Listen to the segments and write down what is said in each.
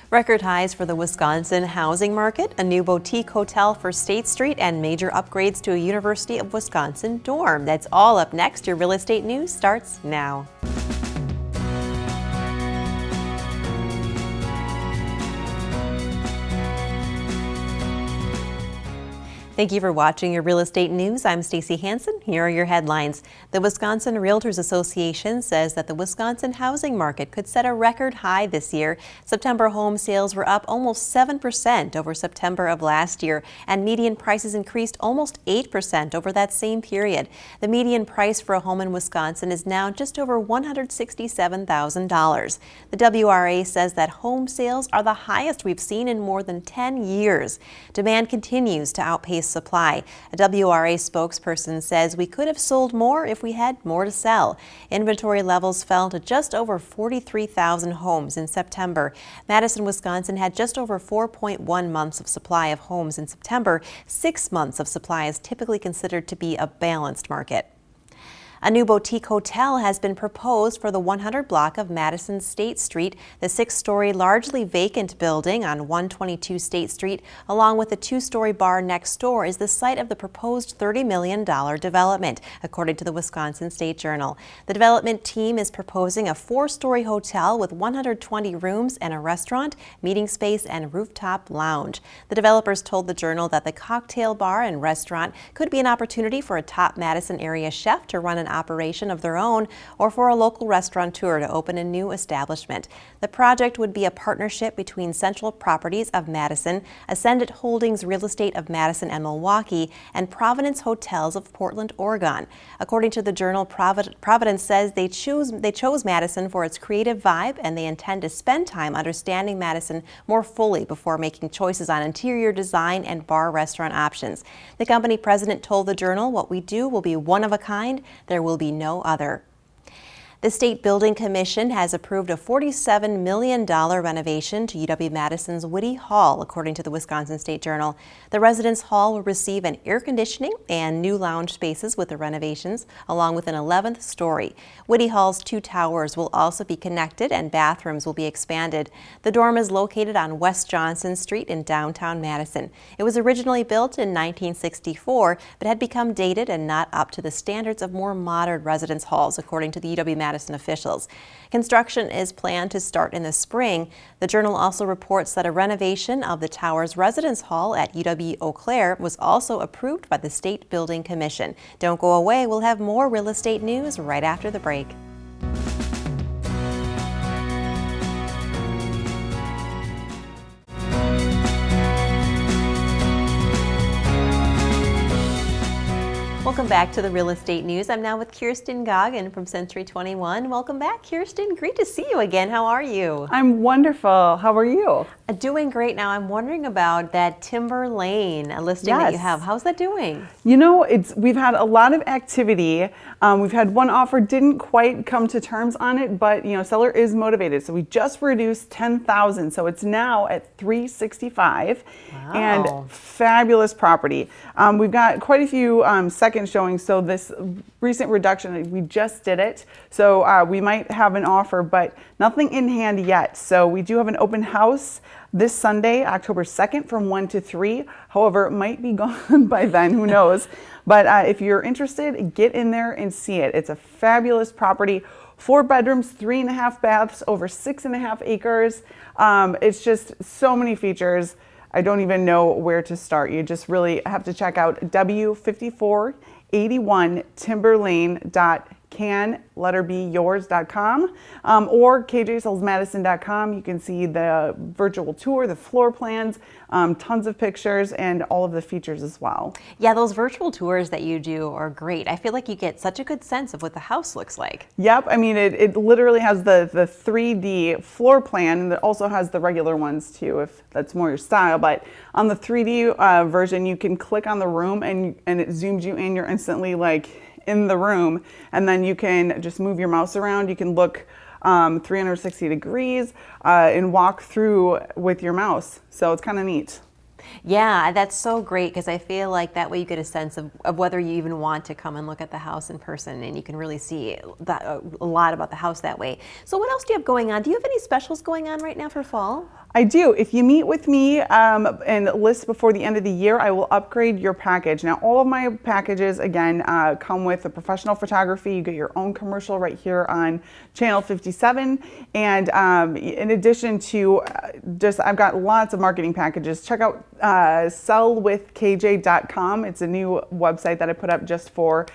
Record highs for the Wisconsin housing market, a new boutique hotel for State Street, and major upgrades to a University of Wisconsin dorm. That's all up next. Your real estate news starts now. Thank you for watching your real estate news. I'm Stacy Hansen. Here are your headlines. The Wisconsin Realtors Association says that the Wisconsin housing market could set a record high this year. September home sales were up almost 7% over September of last year, and median prices increased almost 8% over that same period. The median price for a home in Wisconsin is now just over $167,000. The WRA says that home sales are the highest we've seen in more than 10 years. Demand continues to outpace supply. A WRA spokesperson says we could have sold more if we had more to sell. Inventory levels fell to just over 43,000 homes in September. Madison, Wisconsin had just over 4.1 months of supply of homes in September. 6 months of supply is typically considered to be a balanced market. A new boutique hotel has been proposed for the 100 block of Madison State Street. The 6-story, largely vacant building on 122 State Street, along with the 2-story bar next door, is the site of the proposed $30 million development, according to the Wisconsin State Journal. The development team is proposing a 4-story hotel with 120 rooms and a restaurant, meeting space, and rooftop lounge. The developers told the Journal that the cocktail bar and restaurant could be an opportunity for a top Madison area chef to run an operation of their own, or for a local restaurateur to open a new establishment. The project would be a partnership between Central Properties of Madison, Ascendant Holdings Real Estate of Madison and Milwaukee, and Providence Hotels of Portland, Oregon. According to the Journal, Providence says they chose Madison for its creative vibe, and they intend to spend time understanding Madison more fully before making choices on interior design and bar restaurant options. The company president told the Journal, "What we do will be one of a kind. There will be no other." The State Building Commission has approved a $47 million renovation to UW-Madison's Whitty Hall, according to the Wisconsin State Journal. The residence hall will receive an air conditioning and new lounge spaces with the renovations, along with an 11th story. Whitty Hall's 2 towers will also be connected, and bathrooms will be expanded. The dorm is located on West Johnson Street in downtown Madison. It was originally built in 1964, but had become dated and not up to the standards of more modern residence halls, according to the UW-Madison officials. Construction is planned to start in the spring. The Journal also reports that a renovation of the tower's residence hall at UW-Eau Claire was also approved by the State Building Commission. Don't go away. We'll have more real estate news right after the break. Welcome back to the Real Estate News. I'm now with Kirsten Goggin from Century 21. Welcome back, Kirsten. Great to see you again. How are you? I'm wonderful. How are you? Doing great. Now I'm wondering about that Timber Lane listing that you have. How's that doing? You know, we've had a lot of activity. We've had one offer, didn't quite come to terms on it, but seller is motivated. So we just reduced $10,000, so it's now at $365. Wow. And fabulous property. We've got quite a few second showings. So this recent reduction, we just did it. So we might have an offer, but nothing in hand yet. So we do have an open house this Sunday, October 2nd from 1 to 3. However, it might be gone by then, who knows. But if you're interested, get in there and see it. It's a fabulous property. 4 bedrooms, 3.5 baths, over 6.5 acres. It's just so many features. I don't even know where to start. You just really have to check out w5481timberlane.yours.com or kjsalesmadison.com. You can see the virtual tour, the floor plans, tons of pictures, and all of the features as well. Yeah, those virtual tours that you do are great. I feel like you get such a good sense of what the house looks like. Yep, I mean it literally has the 3D floor plan, and it also has the regular ones too, if that's more your style. But on the 3D version, you can click on the room and it zooms you in. You're instantly like in the room, and then you can just move your mouse around. You can look 360 degrees and walk through with your mouse. So it's kind of neat. Yeah, that's so great, because I feel like that way you get a sense of whether you even want to come and look at the house in person, and you can really see a lot about the house that way. So what else do you have going on? Do you have any specials going on right now for fall? I do. If you meet with me and list before the end of the year, I will upgrade your package. Now, all of my packages, again, come with a professional photography. You get your own commercial right here on channel 57. And in addition to I've got lots of marketing packages. Check out sellwithkj.com. It's a new website that I put up just for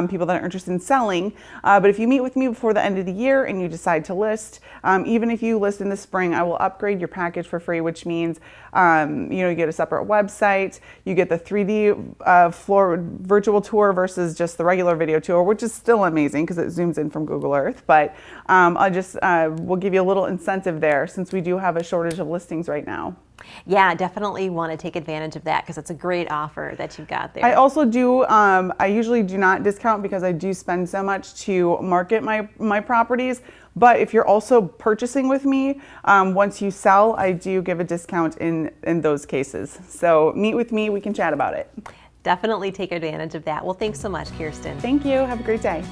people that are interested in selling. But if you meet with me before the end of the year and you decide to list, even if you list in the spring, I will upgrade your package for free, which means you get a separate website, you get the 3D floor virtual tour versus just the regular video tour, which is still amazing because it zooms in from Google Earth. But I just will give you a little incentive there since we do have a shortage of listings right now. Yeah, definitely want to take advantage of that because it's a great offer that you've got there. I also do, I usually do not discount because I do spend so much to market my properties. But if you're also purchasing with me, once you sell, I do give a discount in those cases. So meet with me, we can chat about it. Definitely take advantage of that. Well, thanks so much, Kirsten. Thank you. Have a great day.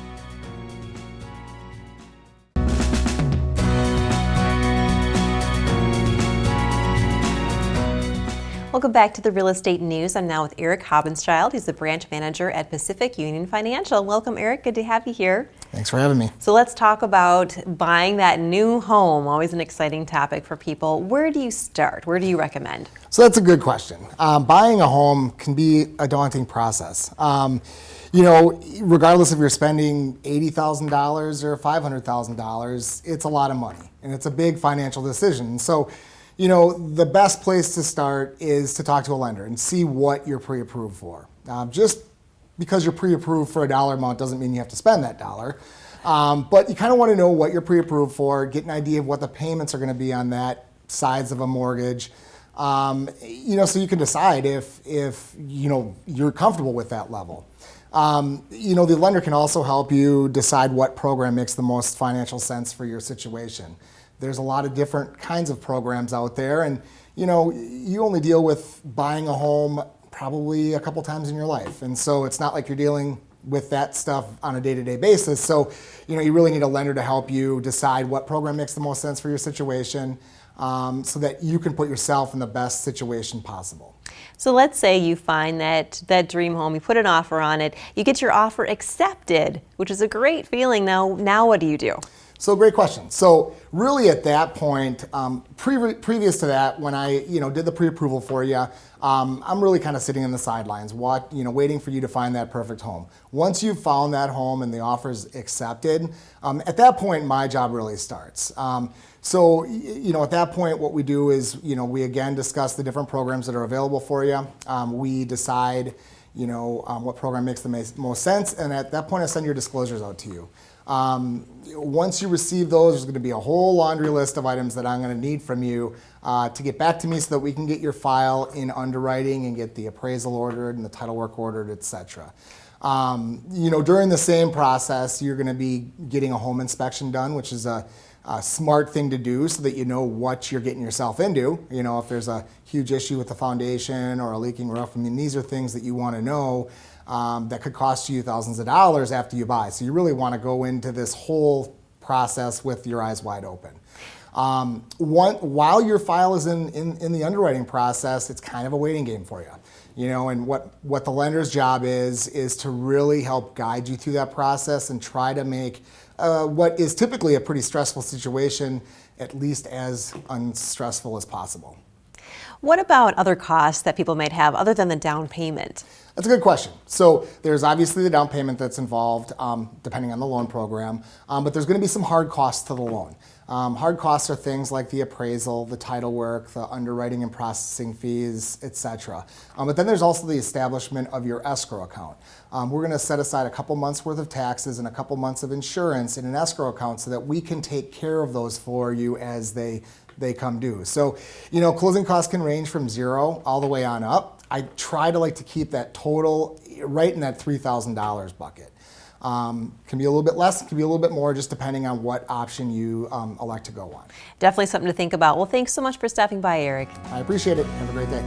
Welcome back to the Real Estate News. I'm now with Eric Hobenschild. He's the branch manager at Pacific Union Financial. Welcome, Eric. Good to have you here. Thanks for having me. So let's talk about buying that new home. Always an exciting topic for people. Where do you start? Where do you recommend? So that's a good question. Buying a home can be a daunting process. Regardless if you're spending $80,000 or $500,000, it's a lot of money and it's a big financial decision. So, the best place to start is to talk to a lender and see what you're pre-approved for. Just because you're pre-approved for a dollar amount doesn't mean you have to spend that dollar. But you kind of want to know what you're pre-approved for, get an idea of what the payments are going to be on that size of a mortgage, so you can decide if you're comfortable with that level. The lender can also help you decide what program makes the most financial sense for your situation. There's a lot of different kinds of programs out there, and you only deal with buying a home probably a couple times in your life, and so it's not like you're dealing with that stuff on a day-to-day basis. So you really need a lender to help you decide what program makes the most sense for your situation, so that you can put yourself in the best situation possible. So let's say you find that dream home, you put an offer on it, you get your offer accepted, which is a great feeling. Now what do you do? So great question. So really at that point, previous to that, when I did the pre-approval for you, I'm really kind of sitting on the sidelines, waiting for you to find that perfect home. Once you've found that home and the offer's accepted, at that point my job really starts. So at that point what we do is we again discuss the different programs that are available for you. We decide what program makes the most sense, and at that point I send your disclosures out to you. Once you receive those, there's going to be a whole laundry list of items that I'm going to need from you to get back to me so that we can get your file in underwriting and get the appraisal ordered and the title work ordered, etc. During the same process, you're going to be getting a home inspection done, which is a smart thing to do so that you know what you're getting yourself into. If there's a huge issue with the foundation or a leaking roof, these are things that you want to know. That could cost you thousands of dollars after you buy. So you really want to go into this whole process with your eyes wide open. While your file is in the underwriting process, it's kind of a waiting game for you. And what the lender's job is to really help guide you through that process and try to make what is typically a pretty stressful situation at least as unstressful as possible. What about other costs that people might have other than the down payment? That's a good question. So there's obviously the down payment that's involved, depending on the loan program, but there's going to be some hard costs to the loan. Hard costs are things like the appraisal, the title work, the underwriting and processing fees, etc. But then there's also the establishment of your escrow account. We're going to set aside a couple months worth of taxes and a couple months of insurance in an escrow account so that we can take care of those for you as they come due. So, closing costs can range from $0 all the way on up. I try to like to keep that total right in that $3,000 bucket. Can be a little bit less, can be a little bit more, just depending on what option you elect to go on. Definitely something to think about. Well, thanks so much for stopping by, Eric. I appreciate it. Have a great day.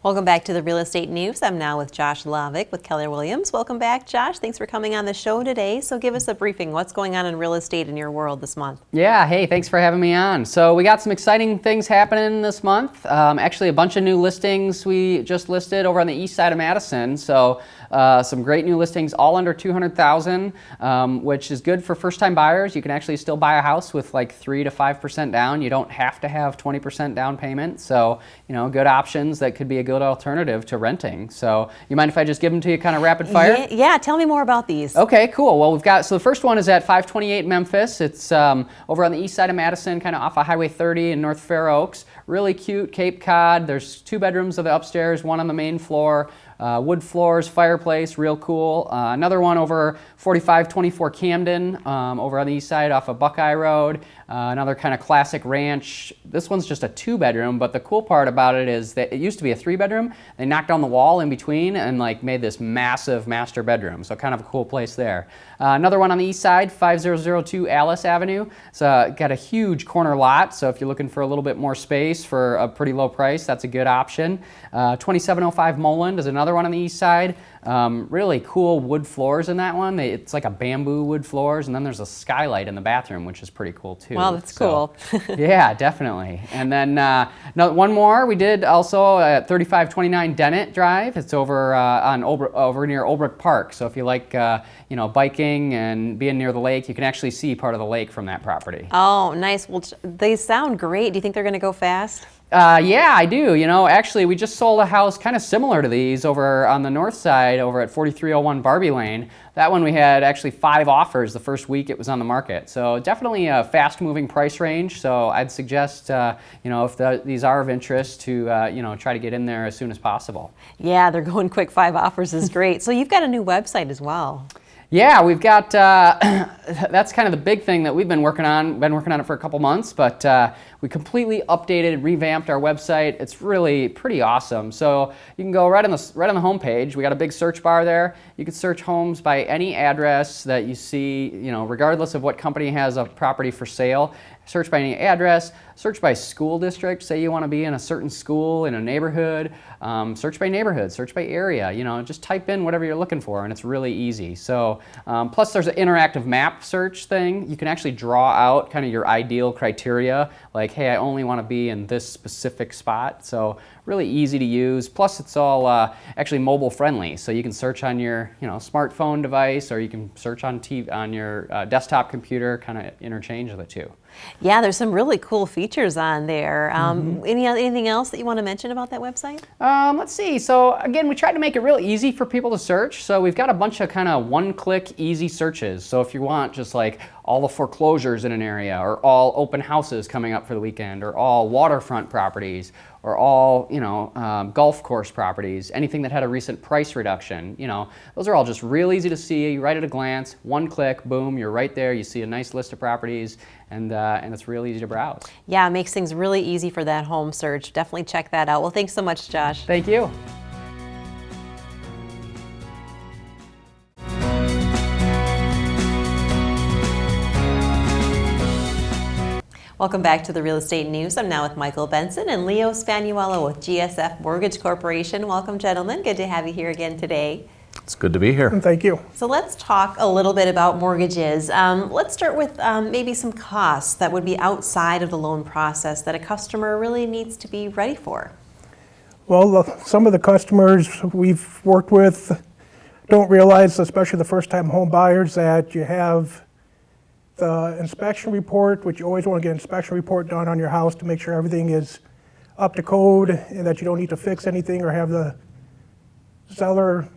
Welcome back to the Real Estate News. I'm now with Josh Lavick with Keller Williams. Welcome back, Josh. Thanks for coming on the show today. So give us a briefing. What's going on in real estate in your world this month? Yeah, hey, thanks for having me on. So we got some exciting things happening this month. Actually, a bunch of new listings we just listed over on the east side of Madison. So some great new listings, all under $200,000, which is good for first-time buyers. You can actually still buy a house with like 3 to 5% down. You don't have to have 20% down payment. So, you know, good options that could be a good alternative to renting. So you mind if I just give them to you kind of rapid fire? Yeah, tell me more about these. Okay, cool. Well, we've got, so the first one is at 528 Memphis. It's over on the east side of Madison, kind of off of Highway 30 in North Fair Oaks. Really cute Cape Cod. There's 2 bedrooms of the upstairs, 1 on the main floor. Wood floors, fireplace, real cool. Another one over 4524 Camden, over on the east side off of Buckeye Road. Another kind of classic ranch. This one's just a 2-bedroom, but the cool part about it is that it used to be a 3-bedroom. They knocked down the wall in between and like made this massive master bedroom. So kind of a cool place there. Another one on the east side, 5002 Alice Avenue. It's got a huge corner lot, so if you're looking for a little bit more space for a pretty low price, that's a good option. 2705 Moland is another one on the east side. Really cool wood floors in that one. It's like a bamboo wood floors, and then there's a skylight in the bathroom, which is pretty cool too. Wow, that's cool. Yeah, definitely. And then one more we did also at 3529 Dennett Drive. It's over over near Olbrook Park. So if you like you know, biking and being near the lake, you can actually see part of the lake from that property. Oh, nice. Well, they sound great. Do you think they're going to go fast? Yeah, I do. You know, actually, we just sold a house kind of similar to these over on the north side, over at 4301 Barbie Lane. That one we had actually 5 offers the first week it was on the market. So definitely a fast-moving price range. So I'd suggest, you know, if these are of interest, to you know, try to get in there as soon as possible. Yeah, they're going quick. 5 offers is great. So you've got a new website as well. Yeah, we've got, that's kind of the big thing that we've been working on. Been working on it for a couple months, but we completely updated, revamped our website. It's really pretty awesome. So you can go right on the home page. We got a big search bar there. You can search homes by any address that you see, you know, regardless of what company has a property for sale. Search by any address, search by school district. Say you want to be in a certain school in a neighborhood, search by neighborhood, search by area, you know, just type in whatever you're looking for, and it's really easy. So plus there's an interactive map search thing. You can actually draw out kind of your ideal criteria, like, hey, I only want to be in this specific spot. So really easy to use. Plus it's all actually mobile friendly. So you can search on your, you know, smartphone device, or you can search on your desktop computer, kind of interchange the two. Yeah, there's some really cool features on there. Anything else that you want to mention about that website? Let's see. So again, we tried to make it real easy for people to search. So we've got a bunch of kind of one-click easy searches. So if you want just like all the foreclosures in an area, or all open houses coming up for the weekend, or all waterfront properties, or all, you know, golf course properties, anything that had a recent price reduction, you know, those are all just real easy to see right at a glance. One click, boom, you're right there. You see a nice list of properties, and it's real easy to browse. Yeah, it makes things really easy for that home search. Definitely check that out. Well, thanks so much, Josh. Thank you. Welcome back to the Real Estate News. I'm now with Michael Benson and Leo Spanuello with GSF Mortgage Corporation. Welcome, gentlemen. Good to have you here again today. It's good to be here. Thank you. So let's talk a little bit about mortgages. Let's start with maybe some costs that would be outside of the loan process that a customer really needs to be ready for. Well, some of the customers we've worked with don't realize, especially the first-time home buyers, that you have the inspection report, which you always want to get an inspection report done on your house to make sure everything is up to code and that you don't need to fix anything or have the seller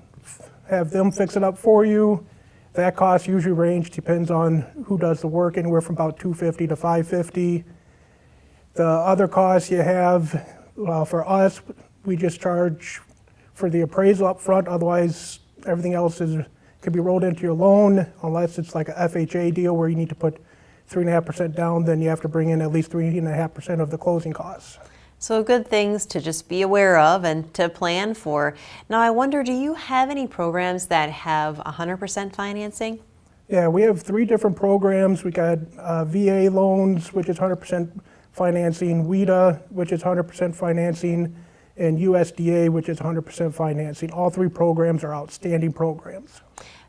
have them fix it up for you. That cost usually range, depends on who does the work, anywhere from about $250 to $550. The other costs you have, for us, we just charge for the appraisal up front. Otherwise, everything else can be rolled into your loan, unless it's like a FHA deal where you need to put 3.5% down, then you have to bring in at least 3.5% of the closing costs. So good things to just be aware of and to plan for. Now I wonder, do you have any programs that have 100% financing? Yeah, we have 3 different programs. We got VA loans, which is 100% financing, WIDA, which is 100% financing, and USDA, which is 100% financing. All three programs are outstanding programs.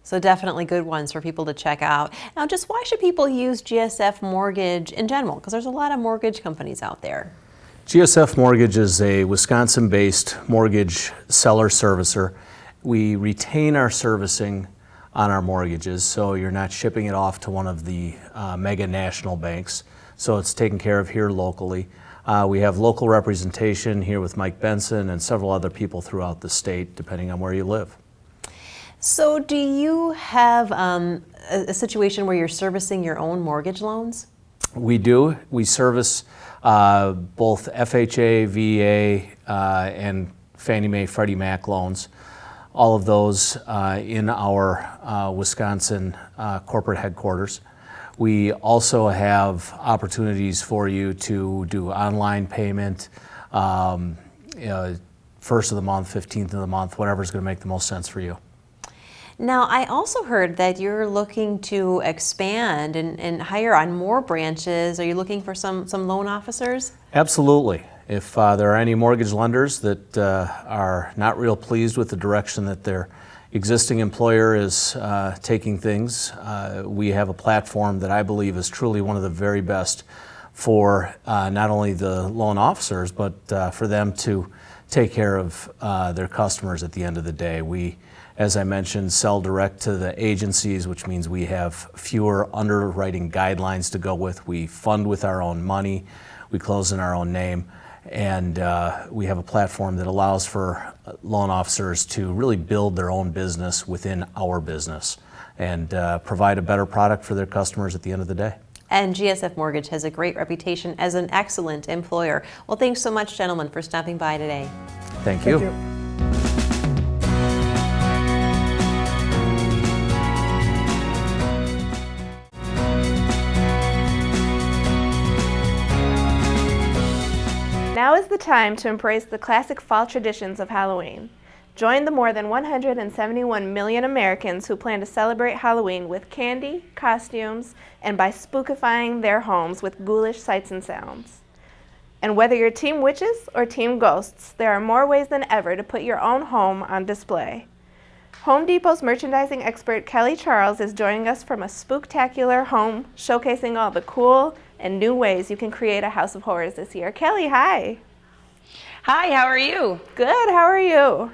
So definitely good ones for people to check out. Now, just why should people use GSF Mortgage in general? Because there's a lot of mortgage companies out there. GSF Mortgage is a Wisconsin-based mortgage seller servicer. We retain our servicing on our mortgages, so you're not shipping it off to one of the mega national banks. So it's taken care of here locally. We have local representation here with Mike Benson and several other people throughout the state, depending on where you live. So do you have a situation where you're servicing your own mortgage loans? We do. We service both FHA, VA, and Fannie Mae, Freddie Mac loans. All of those in our Wisconsin corporate headquarters. We also have opportunities for you to do online payment, first of the month, 15th of the month, whatever's going to make the most sense for you. Now, I also heard that you're looking to expand and hire on more branches. Are you looking for some loan officers? Absolutely. If there are any mortgage lenders that are not real pleased with the direction that their existing employer is taking things, we have a platform that I believe is truly one of the very best for not only the loan officers, but for them to take care of their customers at the end of the day. We, as I mentioned, sell direct to the agencies, which means we have fewer underwriting guidelines to go with. We fund with our own money. We close in our own name. And we have a platform that allows for loan officers to really build their own business within our business and provide a better product for their customers at the end of the day. And GSF Mortgage has a great reputation as an excellent employer. Well, thanks so much, gentlemen, for stopping by today. Thank you. Thank you. Now is the time to embrace the classic fall traditions of Halloween. Join the more than 171 million Americans who plan to celebrate Halloween with candy, costumes, and by spookifying their homes with ghoulish sights and sounds. And whether you're Team Witches or Team Ghosts, there are more ways than ever to put your own home on display. Home Depot's merchandising expert Kelly Charles is joining us from a spooktacular home showcasing all the cool and new ways you can create a house of horrors this year. Kelly, hi. Hi, how are you? Good, how are you?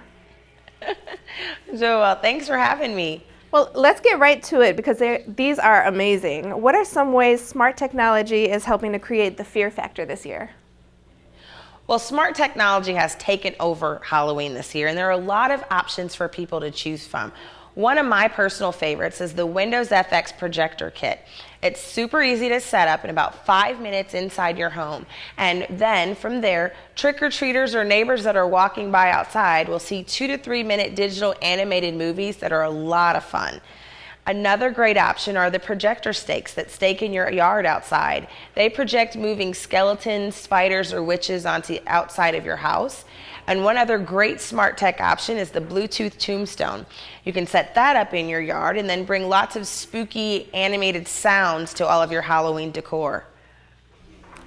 So, thanks for having me. Well, let's get right to it because these are amazing. What are some ways smart technology is helping to create the fear factor this year? Well, smart technology has taken over Halloween this year, and there are a lot of options for people to choose from. One of my personal favorites is the Windows FX projector kit. It's super easy to set up in about 5 minutes inside your home. And then from there, trick-or-treaters or neighbors that are walking by outside will see 2 to 3 minute digital animated movies that are a lot of fun. Another great option are the projector stakes that stake in your yard outside. They project moving skeletons, spiders, or witches onto the outside of your house. And one other great smart tech option is the Bluetooth tombstone. You can set that up in your yard and then bring lots of spooky animated sounds to all of your Halloween decor.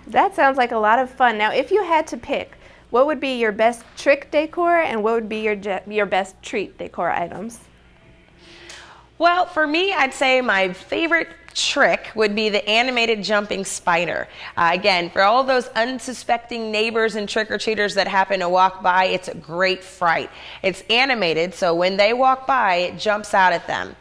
That sounds like a lot of fun. Now, if you had to pick, what would be your best trick decor and what would be your best treat decor items? Well, for me, I'd say my favorite trick would be the animated jumping spider. Again, for all those unsuspecting neighbors and trick-or-treaters that happen to walk by, it's a great fright. It's animated, so when they walk by, it jumps out at them.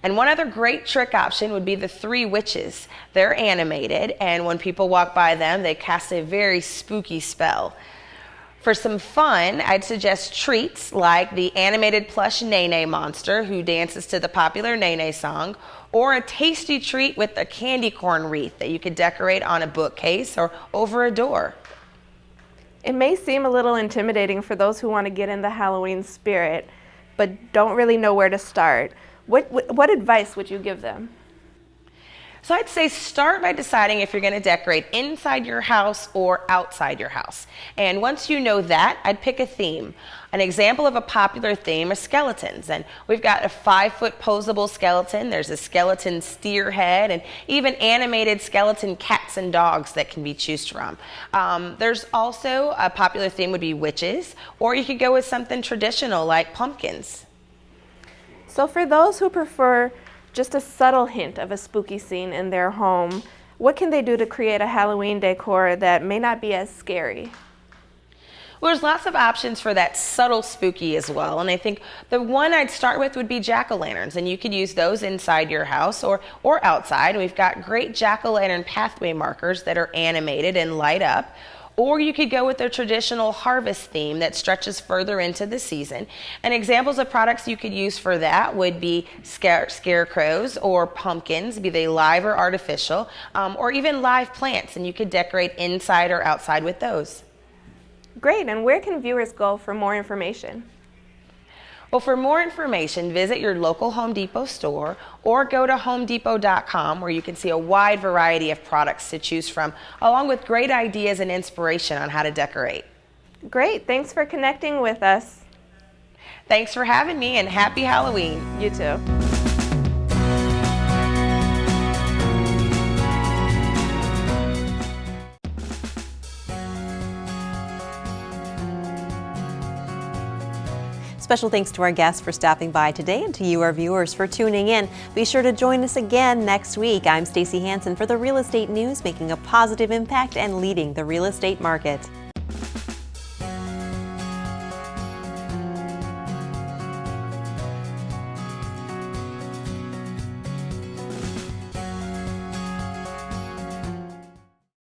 And one other great trick option would be the 3 witches. They're animated, and when people walk by them, they cast a very spooky spell. For some fun, I'd suggest treats like the animated plush Nene monster who dances to the popular Nene song, or a tasty treat with a candy corn wreath that you could decorate on a bookcase or over a door. It may seem a little intimidating for those who want to get in the Halloween spirit, but don't really know where to start. What advice would you give them? So I'd say start by deciding if you're going to decorate inside your house or outside your house. And once you know that, I'd pick a theme. An example of a popular theme is skeletons. And we've got a 5-foot posable skeleton. There's a skeleton steer head and even animated skeleton cats and dogs that can be chosen from. There's also a popular theme would be witches, or you could go with something traditional like pumpkins. So for those who prefer just a subtle hint of a spooky scene in their home, what can they do to create a Halloween decor that may not be as scary? Well, there's lots of options for that subtle spooky as well, and I think the one I'd start with would be jack-o'-lanterns, and you could use those inside your house or outside. We've got great jack-o'-lantern pathway markers that are animated and light up. Or you could go with the traditional harvest theme that stretches further into the season. And examples of products you could use for that would be scarecrows or pumpkins, be they live or artificial, or even live plants, and you could decorate inside or outside with those. Great, and where can viewers go for more information? Well, for more information, visit your local Home Depot store or go to homedepot.com, where you can see a wide variety of products to choose from, along with great ideas and inspiration on how to decorate. Great, thanks for connecting with us. Thanks for having me, and happy Halloween. You too. Special thanks to our guests for stopping by today, and to you, our viewers, for tuning in. Be sure to join us again next week. I'm Stacy Hansen for the Real Estate News, making a positive impact and leading the real estate market.